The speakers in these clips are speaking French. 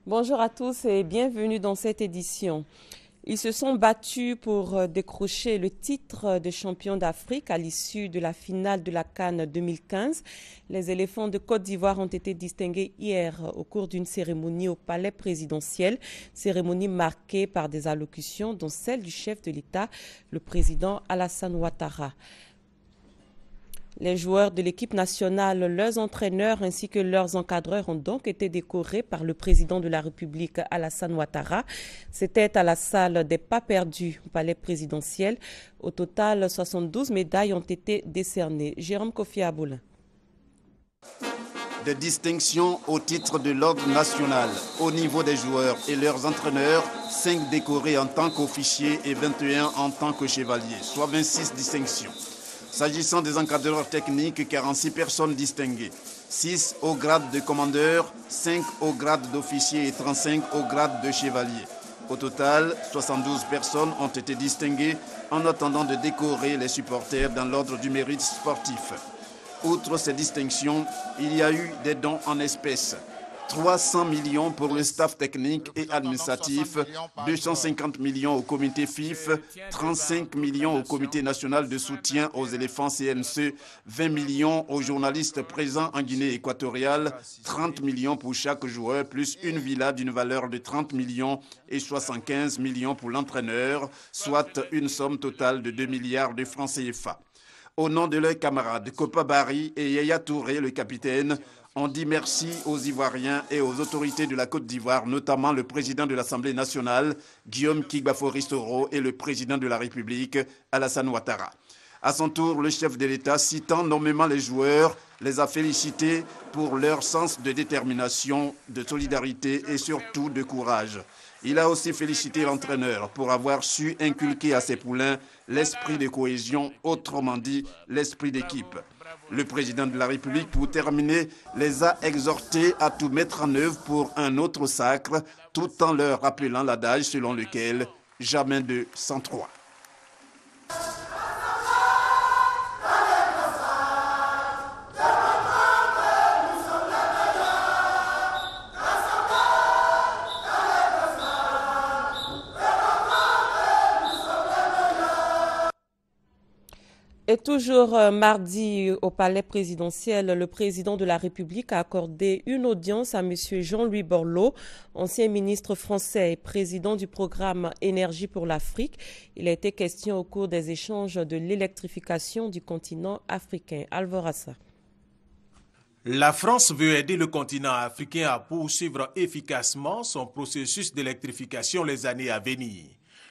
Bonjour à tous et bienvenue dans cette édition. Ils se sont battus pour décrocher le titre de champion d'Afrique à l'issue de la finale de la CAN 2015. Les éléphants de Côte d'Ivoire ont été distingués hier au cours d'une cérémonie au palais présidentiel, cérémonie marquée par des allocutions dont celle du chef de l'État, le président Alassane Ouattara. Les joueurs de l'équipe nationale, leurs entraîneurs ainsi que leurs encadreurs ont donc été décorés par le président de la République, Alassane Ouattara. C'était à la salle des pas perdus au palais présidentiel. Au total, 72 médailles ont été décernées. Jérôme Kofi Aboulin. Des distinctions au titre de l'ordre national. Au niveau des joueurs et leurs entraîneurs, 5 décorés en tant qu'officiers et 21 en tant que chevaliers, soit 26 distinctions. S'agissant des encadreurs techniques, 46 personnes distinguées, 6 au grade de commandeur, 5 au grade d'officier et 35 au grade de chevalier. Au total, 72 personnes ont été distinguées en attendant de décorer les supporters dans l'ordre du mérite sportif. Outre ces distinctions, il y a eu des dons en espèces. 300 millions pour le staff technique et administratif, 250 millions au comité FIF, 35 millions au comité national de soutien aux éléphants CNC, 20 millions aux journalistes présents en Guinée équatoriale, 30 millions pour chaque joueur, plus une villa d'une valeur de 30 millions et 75 millions pour l'entraîneur, soit une somme totale de 2 milliards de francs CFA. Au nom de leurs camarades, Kopa Barry et Yaya Touré, le capitaine, on dit merci aux Ivoiriens et aux autorités de la Côte d'Ivoire, notamment le président de l'Assemblée nationale, Guillaume Kigba-Foristoro, et le président de la République, Alassane Ouattara. À son tour, le chef de l'État, citant nommément les joueurs, les a félicités pour leur sens de détermination, de solidarité et surtout de courage. Il a aussi félicité l'entraîneur pour avoir su inculquer à ses poulains l'esprit de cohésion, autrement dit l'esprit d'équipe. Le président de la République, pour terminer, les a exhortés à tout mettre en œuvre pour un autre sacre, tout en leur rappelant l'adage selon lequel « jamais de 103 ». Et toujours mardi au palais présidentiel, le président de la République a accordé une audience à M. Jean-Louis Borloo, ancien ministre français et président du programme Énergie pour l'Afrique. Il a été question au cours des échanges de l'électrification du continent africain. Alvorassa. La France veut aider le continent africain à poursuivre efficacement son processus d'électrification les années à venir.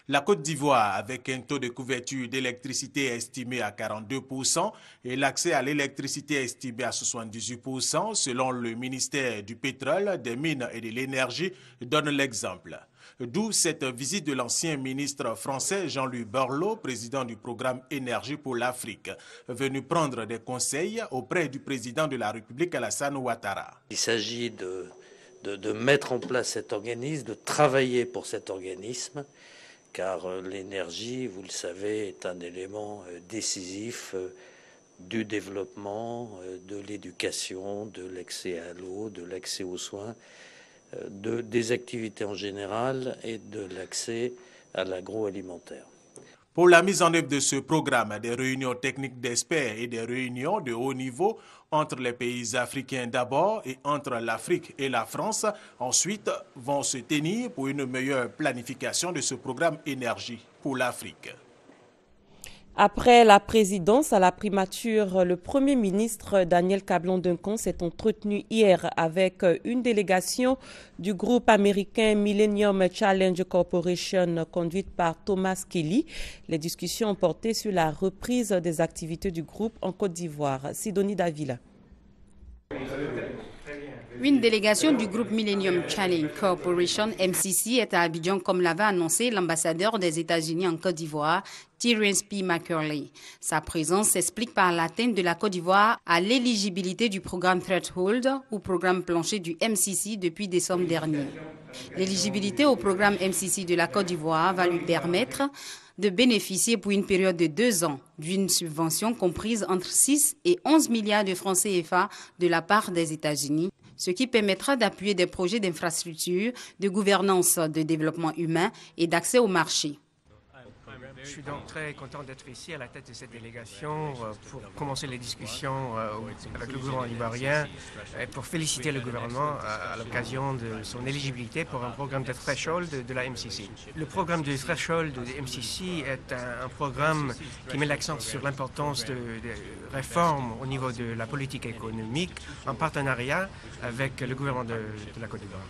La Côte d'Ivoire, avec un taux de couverture d'électricité estimé à 42% et l'accès à l'électricité estimé à 78% selon le ministère du pétrole, des mines et de l'énergie, donne l'exemple. D'où cette visite de l'ancien ministre français Jean-Louis Borloo, président du programme Énergie pour l'Afrique, venu prendre des conseils auprès du président de la République Alassane Ouattara. Il s'agit de mettre en place cet organisme, de travailler pour cet organisme, car l'énergie, vous le savez, est un élément décisif du développement, de l'éducation, de l'accès à l'eau, de l'accès aux soins, des activités en général et de l'accès à l'agroalimentaire. Pour la mise en œuvre de ce programme, des réunions techniques d'experts et des réunions de haut niveau entre les pays africains d'abord et entre l'Afrique et la France ensuite vont se tenir pour une meilleure planification de ce programme énergie pour l'Afrique. Après la présidence à la primature, le Premier ministre Daniel Cablon-Duncan s'est entretenu hier avec une délégation du groupe américain Millennium Challenge Corporation conduite par Thomas Kelly. Les discussions ont porté sur la reprise des activités du groupe en Côte d'Ivoire. Sidonie Davila. Une délégation du groupe Millennium Challenge Corporation, MCC, est à Abidjan comme l'avait annoncé l'ambassadeur des États-Unis en Côte d'Ivoire, Terence P. McCurley. Sa présence s'explique par l'atteinte de la Côte d'Ivoire à l'éligibilité du programme Threshold ou programme plancher du MCC depuis décembre dernier. L'éligibilité au programme MCC de la Côte d'Ivoire va lui permettre de bénéficier pour une période de 2 ans d'une subvention comprise entre 6 et 11 milliards de francs CFA de la part des États-Unis, ce qui permettra d'appuyer des projets d'infrastructure, de gouvernance, de développement humain et d'accès au marché. Je suis donc très content d'être ici à la tête de cette délégation pour commencer les discussions avec le gouvernement ivoirien et pour féliciter le gouvernement à l'occasion de son éligibilité pour un programme de threshold de la MCC. Le programme de threshold de MCC est un programme qui met l'accent sur l'importance de réformes au niveau de la politique économique en partenariat avec le gouvernement de la Côte d'Ivoire.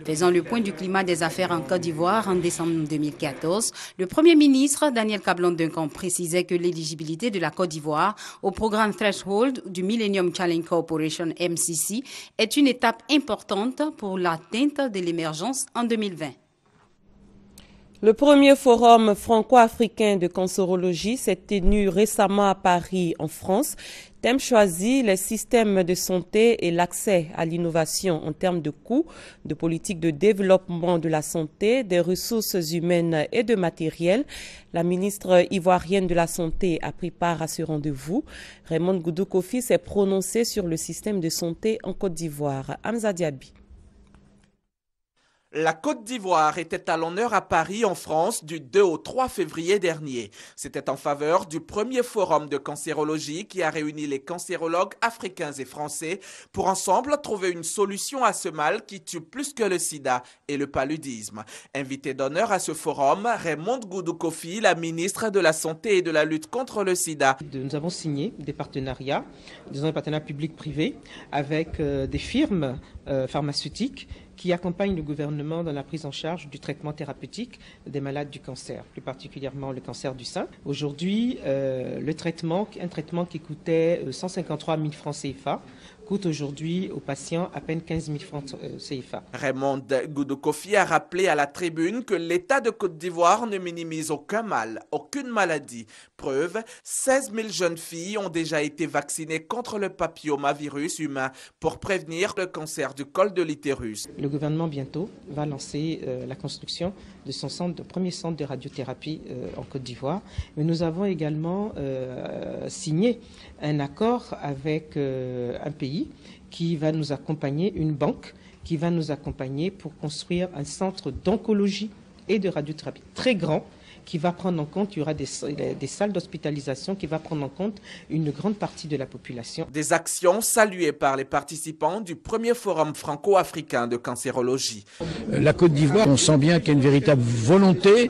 Faisant le point du climat des affaires en Côte d'Ivoire en décembre 2014, le Premier ministre Daniel Kablan-Duncan précisait que l'éligibilité de la Côte d'Ivoire au programme Threshold du Millennium Challenge Corporation MCC est une étape importante pour l'atteinte de l'émergence en 2020. Le premier forum franco-africain de cancérologie s'est tenu récemment à Paris, en France. Thème choisi, les systèmes de santé et l'accès à l'innovation en termes de coûts, de politique de développement de la santé, des ressources humaines et de matériel. La ministre ivoirienne de la Santé a pris part à ce rendez-vous. Raymond Goudou Kofi s'est prononcé sur le système de santé en Côte d'Ivoire. Hamza Diaby. La Côte d'Ivoire était à l'honneur à Paris, en France, du 2 au 3 février dernier. C'était en faveur du premier forum de cancérologie qui a réuni les cancérologues africains et français pour ensemble trouver une solution à ce mal qui tue plus que le sida et le paludisme. Invité d'honneur à ce forum, Raymond Goudou Kofi, la ministre de la Santé et de la lutte contre le sida. Nous avons signé des partenariats, des partenariats publics-privés avec des firmes pharmaceutiques qui accompagne le gouvernement dans la prise en charge du traitement thérapeutique des malades du cancer, plus particulièrement le cancer du sein. Aujourd'hui, un traitement qui coûtait 153 000 francs CFA, coûte aujourd'hui aux patients à peine 15 000 francs CFA. Raymond Goudou Kofi a rappelé à la tribune que l'État de Côte d'Ivoire ne minimise aucun mal, aucune maladie. Preuve, 16 000 jeunes filles ont déjà été vaccinées contre le papillomavirus humain pour prévenir le cancer du col de l'utérus. Le gouvernement bientôt va lancer la construction de son premier centre de radiothérapie en Côte d'Ivoire. Mais nous avons également signé un accord avec un pays qui va nous accompagner, une banque qui va nous accompagner pour construire un centre d'oncologie et de radiothérapie très grand qui va prendre en compte, il y aura des salles d'hospitalisation qui va prendre en compte une grande partie de la population. Des actions saluées par les participants du premier forum franco-africain de cancérologie. La Côte d'Ivoire, on sent bien qu'il y a une véritable volonté,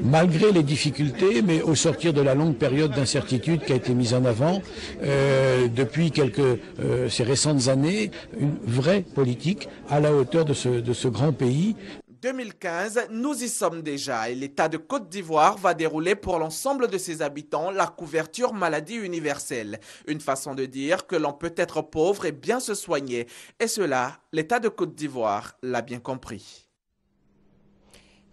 malgré les difficultés, mais au sortir de la longue période d'incertitude qui a été mise en avant depuis ces récentes années, une vraie politique à la hauteur de ce grand pays. 2015, nous y sommes déjà et l'État de Côte d'Ivoire va dérouler pour l'ensemble de ses habitants la couverture maladie universelle. Une façon de dire que l'on peut être pauvre et bien se soigner. Et cela, l'État de Côte d'Ivoire l'a bien compris.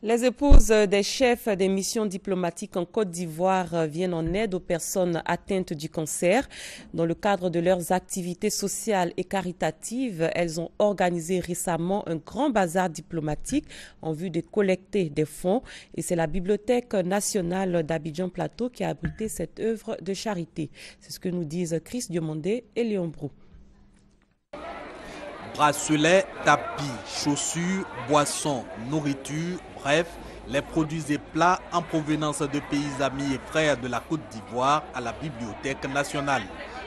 Les épouses des chefs des missions diplomatiques en Côte d'Ivoire viennent en aide aux personnes atteintes du cancer. Dans le cadre de leurs activités sociales et caritatives, elles ont organisé récemment un grand bazar diplomatique en vue de collecter des fonds. Et c'est la Bibliothèque nationale d'Abidjan Plateau qui a abrité cette œuvre de charité. C'est ce que nous disent Chris Diomandé et Léon Brou. Bracelets, tapis, chaussures, boissons, nourriture, bref, les produits et plats en provenance de pays amis et frères de la Côte d'Ivoire à la Bibliothèque nationale.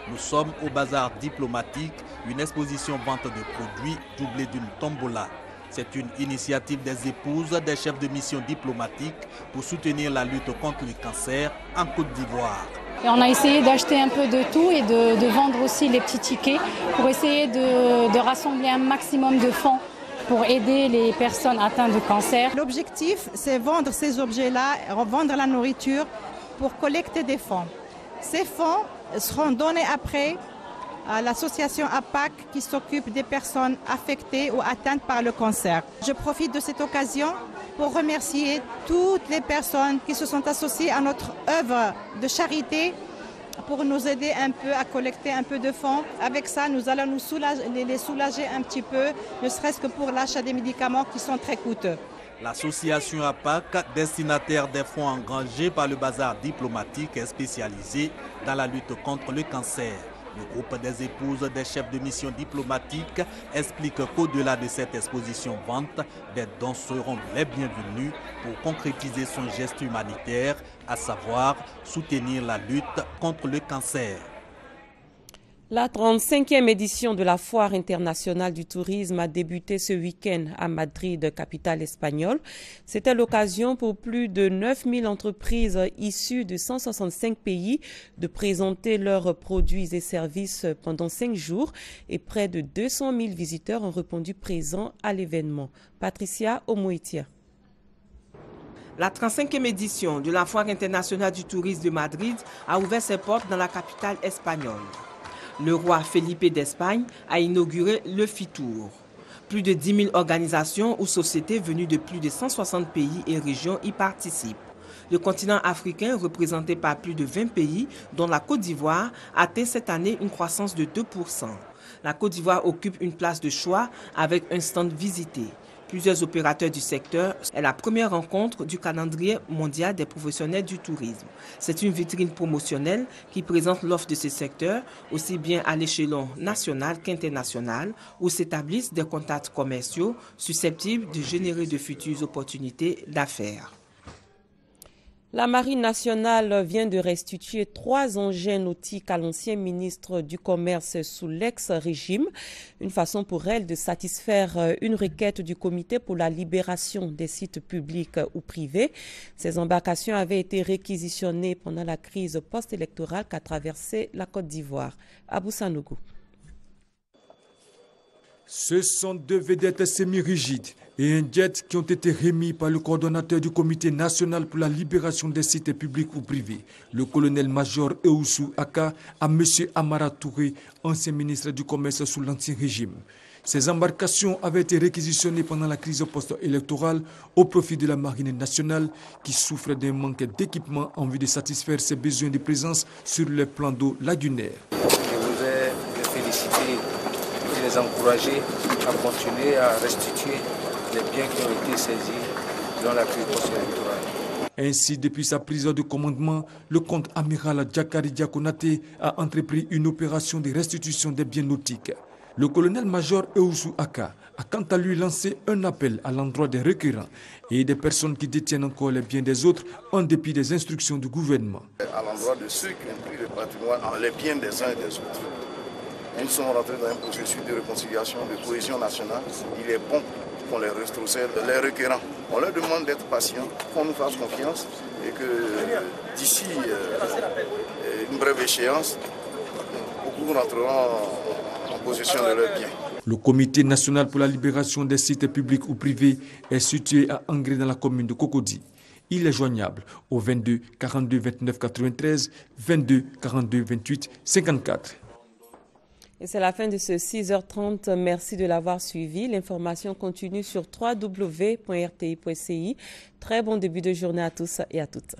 Nous sommes au bazar diplomatique, une exposition vente de produits doublée d'une tombola. C'est une initiative des épouses des chefs de mission diplomatiques pour soutenir la lutte contre le cancer en Côte d'Ivoire. Et on a essayé d'acheter un peu de tout et de vendre aussi les petits tickets pour essayer de rassembler un maximum de fonds pour aider les personnes atteintes de cancer. L'objectif, c'est vendre ces objets-là, vendre la nourriture pour collecter des fonds. Ces fonds seront donnés après à l'association APAC qui s'occupe des personnes affectées ou atteintes par le cancer. Je profite de cette occasion pour remercier toutes les personnes qui se sont associées à notre œuvre de charité pour nous aider un peu à collecter un peu de fonds. Avec ça, nous allons les soulager un petit peu, ne serait-ce que pour l'achat des médicaments qui sont très coûteux. L'association APAC, destinataire des fonds engrangés par le bazar diplomatique, est spécialisée dans la lutte contre le cancer. Le groupe des épouses des chefs de mission diplomatiques explique qu'au-delà de cette exposition vente, des dons seront les bienvenus pour concrétiser son geste humanitaire, à savoir soutenir la lutte contre le cancer. La 35e édition de la Foire internationale du tourisme a débuté ce week-end à Madrid, capitale espagnole. C'était l'occasion pour plus de 9000 entreprises issues de 165 pays de présenter leurs produits et services pendant 5 jours et près de 200 000 visiteurs ont répondu présents à l'événement. Patricia Omoitia. La 35e édition de la Foire internationale du tourisme de Madrid a ouvert ses portes dans la capitale espagnole. Le roi Felipe d'Espagne a inauguré le FITOUR. Plus de 10 000 organisations ou sociétés venues de plus de 160 pays et régions y participent. Le continent africain, représenté par plus de 20 pays, dont la Côte d'Ivoire, atteint cette année une croissance de 2%. La Côte d'Ivoire occupe une place de choix avec un stand visité. Plusieurs opérateurs du secteur est la première rencontre du calendrier mondial des professionnels du tourisme. C'est une vitrine promotionnelle qui présente l'offre de ce secteur, aussi bien à l'échelon national qu'international, où s'établissent des contacts commerciaux susceptibles de générer de futures opportunités d'affaires. La Marine nationale vient de restituer 3 engins nautiques à l'ancien ministre du Commerce sous l'ex-régime, une façon pour elle de satisfaire une requête du Comité pour la libération des sites publics ou privés. Ces embarcations avaient été réquisitionnées pendant la crise post-électorale qu'a traversée la Côte d'Ivoire. Abou Sanogo. Ce sont 2 vedettes semi-rigides et un jet qui ont été remis par le coordonnateur du Comité national pour la libération des sites publics ou privés, le colonel-major Eoussou Aka, à M. Amara Touré, ancien ministre du Commerce sous l'Ancien Régime. Ces embarcations avaient été réquisitionnées pendant la crise post-électorale au profit de la Marine nationale qui souffre d'un manque d'équipement en vue de satisfaire ses besoins de présence sur le plan d'eau lagunaire. Je voudrais les féliciter et les encourager à continuer à restituer les biens qui ont été saisis dans la crise post-électorale. Ainsi, depuis sa prise de commandement, le contre-amiral Djakari Diakonate a entrepris une opération de restitution des biens nautiques. Le colonel-major Eoussou Aka a quant à lui lancé un appel à l'endroit des requérants et des personnes qui détiennent encore les biens des autres en dépit des instructions du gouvernement. À l'endroit de ceux qui ont pris le patrimoine en les biens des uns et des autres. Nous sommes rentrés dans un processus de réconciliation, de cohésion nationale. Il est bon qu'on les retrocède, les requérants. On leur demande d'être patients, qu'on nous fasse confiance et que d'ici une brève échéance, beaucoup rentreront en possession de leurs biens. Le Comité national pour la libération des sites publics ou privés est situé à Angré dans la commune de Cocody. Il est joignable au 22 42 29 93, 22 42 28 54. Et c'est la fin de ce 6h30. Merci de l'avoir suivi. L'information continue sur www.rti.ci. Très bon début de journée à tous et à toutes.